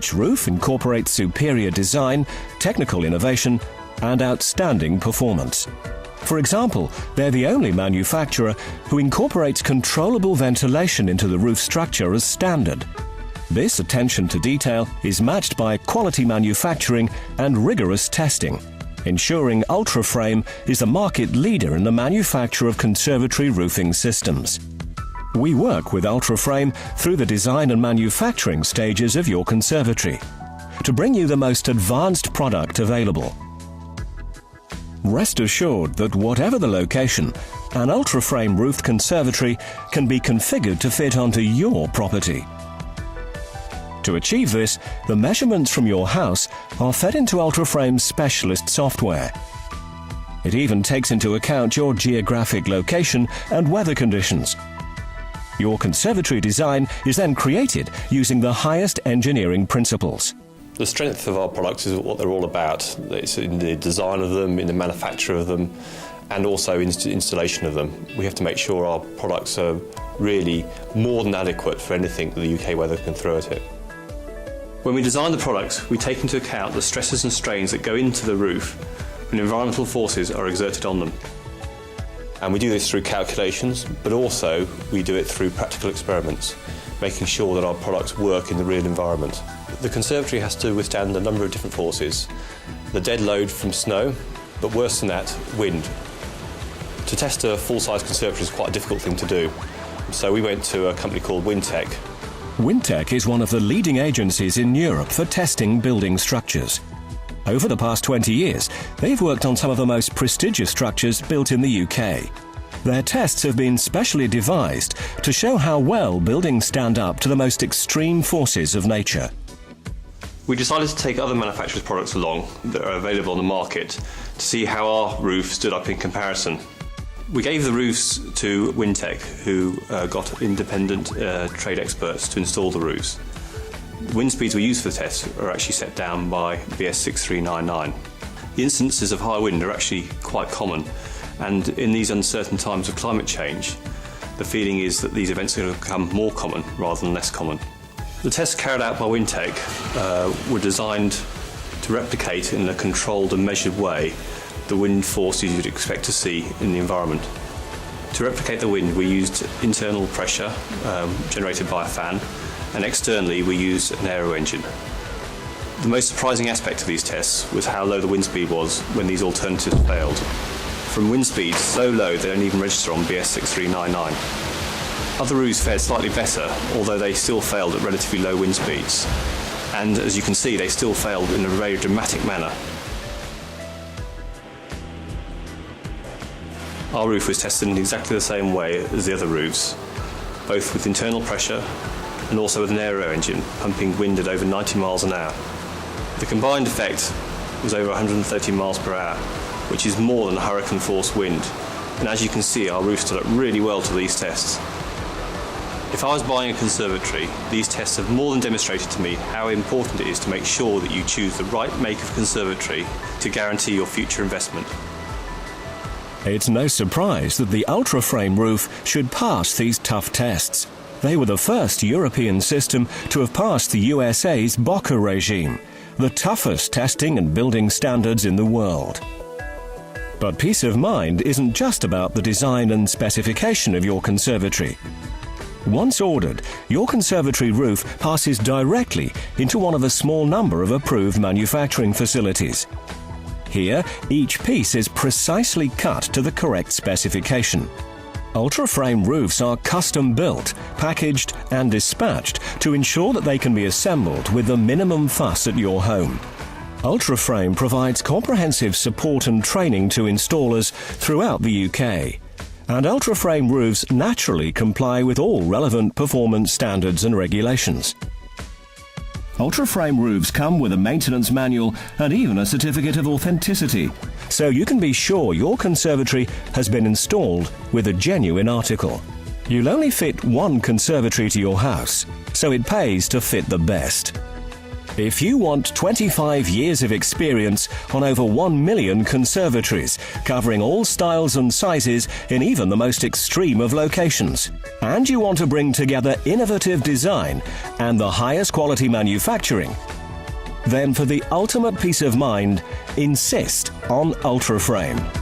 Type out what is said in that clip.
Each roof incorporates superior design, technical innovation, and outstanding performance. For example, they're the only manufacturer who incorporates controllable ventilation into the roof structure as standard. This attention to detail is matched by quality manufacturing and rigorous testing, ensuring Ultraframe is the market leader in the manufacture of conservatory roofing systems. We work with Ultraframe through the design and manufacturing stages of your conservatory to bring you the most advanced product available. Rest assured that whatever the location, an Ultraframe roofed conservatory can be configured to fit onto your property. To achieve this, the measurements from your house are fed into Ultraframe's specialist software. It even takes into account your geographic location and weather conditions. Your conservatory design is then created using the highest engineering principles. The strength of our products is what they're all about. It's in the design of them, in the manufacture of them, and also in installation of them. We have to make sure our products are really more than adequate for anything that the UK weather can throw at it. When we design the products, we take into account the stresses and strains that go into the roof when environmental forces are exerted on them. And we do this through calculations, but also we do it through practical experiments, making sure that our products work in the real environment. The conservatory has to withstand a number of different forces. The dead load from snow, but worse than that, wind. To test a full-size conservatory is quite a difficult thing to do. So we went to a company called Wintec. Wintec is one of the leading agencies in Europe for testing building structures. Over the past 20 years, they've worked on some of the most prestigious structures built in the UK. Their tests have been specially devised to show how well buildings stand up to the most extreme forces of nature. We decided to take other manufacturers' products along that are available on the market to see how our roof stood up in comparison. We gave the roofs to Wintec, who got independent trade experts to install the roofs. The wind speeds we use for the test are actually set down by BS 6399. The instances of high wind are actually quite common, and in these uncertain times of climate change, the feeling is that these events are going to become more common rather than less common. The tests carried out by Wintec were designed to replicate in a controlled and measured way the wind forces you'd expect to see in the environment. To replicate the wind, we used internal pressure generated by a fan, and externally we used an aero engine. The most surprising aspect of these tests was how low the wind speed was when these alternatives failed. From wind speeds so low they don't even register on BS 6399. Other roofs fared slightly better, although they still failed at relatively low wind speeds. And as you can see, they still failed in a very dramatic manner. Our roof was tested in exactly the same way as the other roofs, both with internal pressure and also with an aero engine pumping wind at over 90 miles an hour. The combined effect was over 130 miles per hour, which is more than hurricane force wind. And as you can see, our roof stood up really well to these tests. If I was buying a conservatory, these tests have more than demonstrated to me how important it is to make sure that you choose the right make of conservatory to guarantee your future investment. It's no surprise that the Ultraframe roof should pass these tough tests. They were the first European system to have passed the USA's BOCA regime, the toughest testing and building standards in the world. But peace of mind isn't just about the design and specification of your conservatory. Once ordered, your conservatory roof passes directly into one of a small number of approved manufacturing facilities. Here, each piece is precisely cut to the correct specification. Ultraframe roofs are custom-built, packaged and dispatched to ensure that they can be assembled with the minimum fuss at your home. Ultraframe provides comprehensive support and training to installers throughout the UK. And Ultraframe roofs naturally comply with all relevant performance standards and regulations. Ultraframe roofs come with a maintenance manual and even a certificate of authenticity, so you can be sure your conservatory has been installed with a genuine article. You'll only fit one conservatory to your house, so it pays to fit the best. If you want 25 years of experience on over 1 million conservatories, covering all styles and sizes in even the most extreme of locations, and you want to bring together innovative design and the highest quality manufacturing, then for the ultimate peace of mind, insist on Ultraframe.